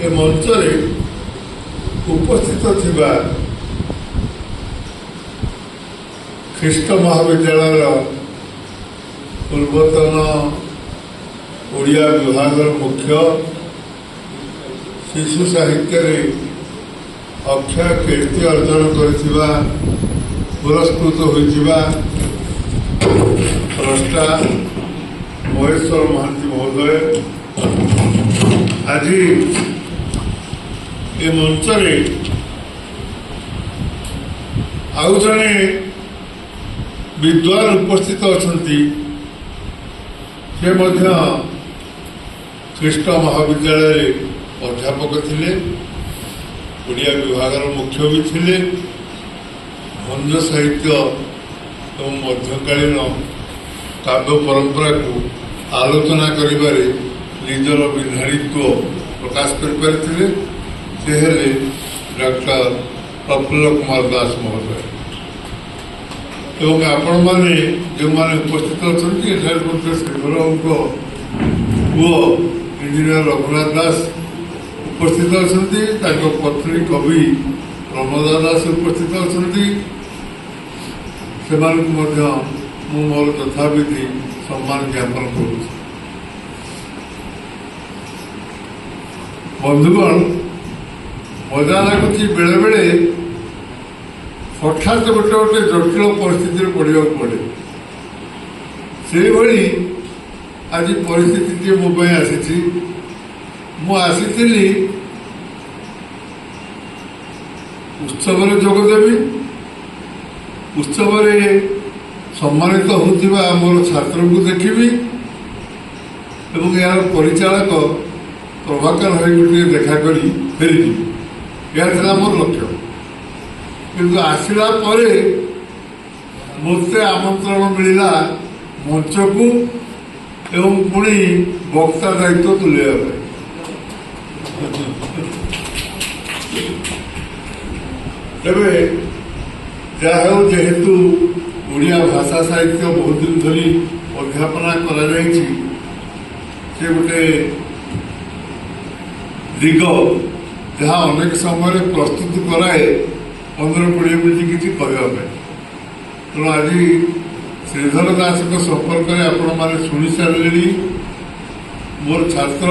ଏ ମଞ୍ଚରେ ଉପସ୍ଥିତ ଥିବା ଖ୍ରୀଷ୍ଟ ମହାବିଦ୍ୟାଳୟର ପୂର୍ବତନ ଓଡ଼ିଆ ବିଭାଗର ମୁଖ୍ୟ, ଶିଶୁ ସାହିତ୍ୟରେ ଅକ୍ଷୟ କୀର୍ତ୍ତି ଅର୍ଜନ କରିଥିବା ପୁରସ୍କୃତ ହୋଇଥିବା ସ୍ରଷ୍ଟା ମହେଶ୍ୱର ମହାନ୍ତି ମହୋଦୟ ଆଜି ଏ ମଞ୍ଚରେ ଆଉ ଜଣେ ବିଦ୍ୱାନ ଉପସ୍ଥିତ ଅଛନ୍ତି। ସେ ମଧ୍ୟ ଖ୍ରୀଷ୍ଟ ମହାବିଦ୍ୟାଳୟରେ ଅଧ୍ୟାପକ ଥିଲେ, ଓଡ଼ିଆ ବିଭାଗର ମୁଖ୍ୟ ବି ଥିଲେ। ଭଞ୍ଜ ସାହିତ୍ୟ ଏବଂ ମଧ୍ୟକାଳୀନ କାବ୍ୟ ପରମ୍ପରାକୁ ଆଲୋଚନା କରିବାରେ ନିଜର ବିଧାୟିତ୍ୱ ପ୍ରକାଶ କରିପାରିଥିଲେ। ସେ ହେଲେ ଡକ୍ଟର ପ୍ରଫୁଲ୍ଲ କୁମାର ଦାସ ମହୋଦୟ। ଏବଂ ଆପଣମାନେ ଯେଉଁମାନେ ଉପସ୍ଥିତ ଅଛନ୍ତି, ଏଠାରେ ମଧ୍ୟ ଶ୍ରୀଧରଙ୍କ ପୁଅ ଇଞ୍ଜିନିୟର ରଘୁନାଥ ଦାସ ଉପସ୍ଥିତ ଅଛନ୍ତି। ତାଙ୍କ ପତ୍ନୀ କବି ପ୍ରମୋଦା ଦାସ ଉପସ୍ଥିତ ଅଛନ୍ତି। ସେମାନଙ୍କୁ ମଧ୍ୟ ମୁଁ ମୋର ଯଥାବିଧି ସମ୍ମାନ ଜ୍ଞାପନ କରୁଛି। ବନ୍ଧୁଗଣ, ମଜା ଲାଗୁଛି ବେଳେବେଳେ ହଠାତ୍ ଗୋଟେ ଜଟିଳ ପରିସ୍ଥିତିରେ ପଡ଼ିବାକୁ ପଡ଼େ। ସେଇଭଳି ଆଜି ପରିସ୍ଥିତିଟିଏ ମୋ ପାଇଁ ଆସିଛି। ମୁଁ ଆସିଥିଲି ଉତ୍ସବରେ ଯୋଗଦେବି। ଉତ୍ସବରେ ସମ୍ମାନିତ ହେଉଥିବା ମୋର ଛାତ୍ରଙ୍କୁ ଦେଖିବି ଏବଂ ଏହାର ପରିଚାଳକ ପ୍ରଭାକର ଭାଇଙ୍କୁ ଟିକେ ଦେଖା କରି ଫେରିଯିବି। ଏହା ଥିଲା ମୋର ଲକ୍ଷ୍ୟ। କିନ୍ତୁ ଆସିଲା ପରେ ମୋତେ ଆମନ୍ତ୍ରଣ ମିଳିଲା ମଞ୍ଚକୁ ଏବଂ ପୁଣି ବକ୍ତା ଦାୟିତ୍ୱ ତୁଲାଇବା ପାଇଁ। ତେବେ ଯାହା ହେଉ, ଯେହେତୁ ଓଡ଼ିଆ ଭାଷା ସାହିତ୍ୟ ବହୁତ ଦିନ ଧରି ଅଧ୍ୟାପନା କରାଯାଇଛି, ସେ ଗୋଟେ ଦିଗ ଯାହା ଅନେକ ସମୟରେ ପ୍ରସ୍ତୁତି କରାଏ 15-20 ମିନିଟ୍ କିଛି କହିବା ପାଇଁ। ତେଣୁ ଆଜି ଶ୍ରୀଧର ଦାସଙ୍କ ସମ୍ପର୍କରେ ଆପଣମାନେ ଶୁଣି ସାରିଲେଣି। ମୋର ଛାତ୍ର,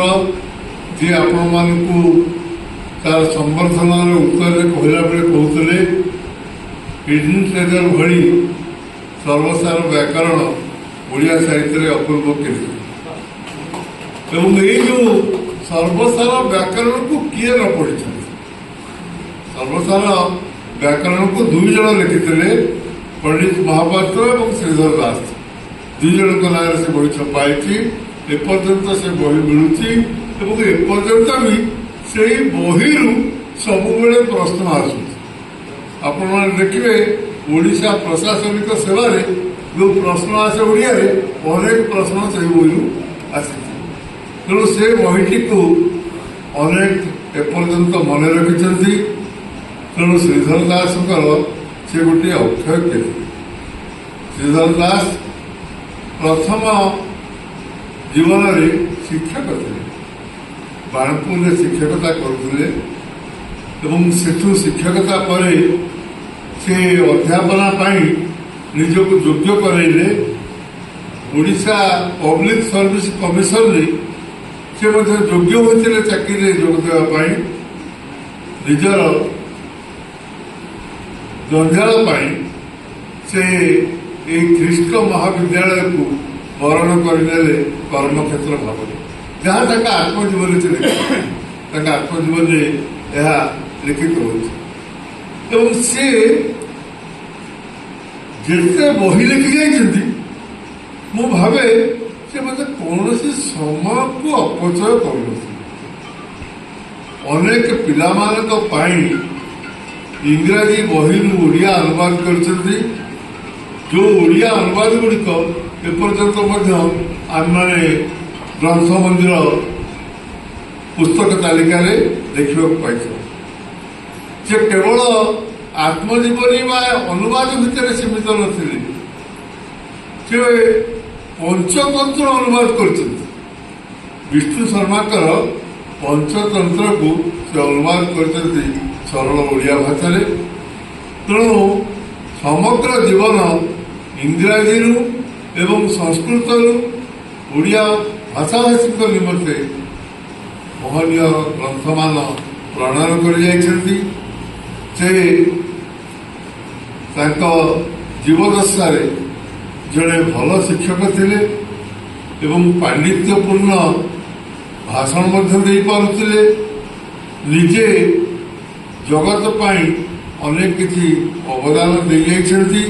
ଯିଏ ଆପଣମାନଙ୍କୁ ତାର ସମ୍ବର୍ଦ୍ଧନାର ଉତ୍ତରରେ କହିଲା ବେଳେ କହୁଥିଲେ ହିଡେନ୍ ଟ୍ରେଜର ଭଳି ସର୍ବସାର ବ୍ୟାକରଣ ଓଡ଼ିଆ ସାହିତ୍ୟରେ ଅପୂର୍ବ କୀର୍ତ୍ତି। ଏବଂ ଏଇ ଯେଉଁ ସର୍ବସାର ବ୍ୟାକରଣକୁ କିଏ ନ ପଢ଼ିଛନ୍ତି? ସର୍ବସାର ବ୍ୟାକରଣକୁ 2 ଜଣ ଲେଖିଥିଲେ, ପଣ୍ଡିତ ମହାପାତ୍ର ଏବଂ ଶ୍ରୀଧର ଦାସ। 2 ଜଣଙ୍କ ନାଁରେ ସେ ବହି ଛପା ହେଇଛି। ଏପର୍ଯ୍ୟନ୍ତ ସେ ବହି ମିଳୁଛି ଏବଂ ଏପର୍ଯ୍ୟନ୍ତ ବି ସେଇ ବହିରୁ ସବୁବେଳେ ପ୍ରଶ୍ନ ଆସୁଛି। ଆପଣମାନେ ଦେଖିବେ, ଓଡ଼ିଶା ପ୍ରଶାସନିକ ସେବାରେ ଯେଉଁ ପ୍ରଶ୍ନ ଆସେ ଓଡ଼ିଆରେ, ଅନେକ ପ୍ରଶ୍ନ ସେଇ ବହିରୁ ଆସିଛି। ତେଣୁ ସେ ବହିଟିକୁ ଅନେକ ଏପର୍ଯ୍ୟନ୍ତ ମନେ ରଖିଛନ୍ତି। ତେଣୁ ଶ୍ରୀଧର ଦାସଙ୍କର ସେ ଗୋଟିଏ ଅକ୍ଷୟ କୀର୍ତ୍ତି। ଶ୍ରୀଧର ଦାସ ପ୍ରଥମ ଜୀବନରେ ଶିକ୍ଷକ ଥିଲେ। ବାଣପୁରରେ ଶିକ୍ଷକତା କରୁଥିଲେ ଏବଂ ସେଠୁ ଶିକ୍ଷକତା ପରେ ସେ ଅଧ୍ୟାପନା ପାଇଁ ନିଜକୁ ଯୋଗ୍ୟ କରାଇଲେ। ଓଡ଼ିଶା ପବ୍ଲିକ ସର୍ଭିସ କମିଶନରେ ସେ ମଧ୍ୟ ଯୋଗ୍ୟ ହୋଇଥିଲେ ଚାକିରିରେ ଯୋଗ ଦେବା ପାଇଁ। ନିଜର ଜଞ୍ଜାଳ ପାଇଁ ସେ ଏହି ଖ୍ରୀଷ୍ଟ ମହାବିଦ୍ୟାଳୟକୁ ବରଣ କରିନେଲେ କର୍ମକ୍ଷେତ୍ର ଭାବରେ, ଯାହା ତାଙ୍କ ଆତ୍ମଜୀବନୀ ସେ ଲେଖିଥିଲେ। ତାଙ୍କ ଆତ୍ମଜୀବନୀରେ ଏହା ଲିଖିତ ହୋଇଛି। ଏବଂ ସେ ଯେତେ ବହି ଲେଖି ଯାଇଛନ୍ତି, ମୁଁ ଭାବେ ସେ ମୋତେ କୌଣସି ସମୟକୁ ଅପଚୟ କରୁନଥିଲେ। ଅନେକ ପିଲାମାନଙ୍କ ପାଇଁ ଇଂରାଜୀ ବହିରୁ ଓଡ଼ିଆ ଅନୁବାଦ କରିଛନ୍ତି। ଯେଉଁ ଓଡ଼ିଆ ଅନୁବାଦ ଗୁଡ଼ିକ ଏପର୍ଯ୍ୟନ୍ତ ମଧ୍ୟ ଆମେମାନେ ଗ୍ରନ୍ଥ ମନ୍ଦିର ପୁସ୍ତକ ତାଲିକାରେ ଦେଖିବାକୁ ପାଇଛୁ। ସେ କେବଳ ଆତ୍ମଜୀବନୀ ବା ଅନୁବାଦ ଭିତରେ ସୀମିତ ନଥିଲେ, ସେ ପଞ୍ଚତନ୍ତ୍ର ଅନୁବାଦ କରିଛନ୍ତି। ବିଷ୍ଣୁ ଶର୍ମାଙ୍କର पंचतंत्र को से अनुवाद करते सरल ओडिया भाषा तेणु समग्र जीवन इंग्राजी एवं संस्कृत ओडिया भाषाभाषी निमंते महनीय ग्रंथ मान प्रणयन कर जीवदशा जड़े भल शिक्षक थे एवं पांडित्यपूर्ण भाषण दे पारुथिले निजे जगत पाई अनेक किसी अवदान दे जाइछन्ति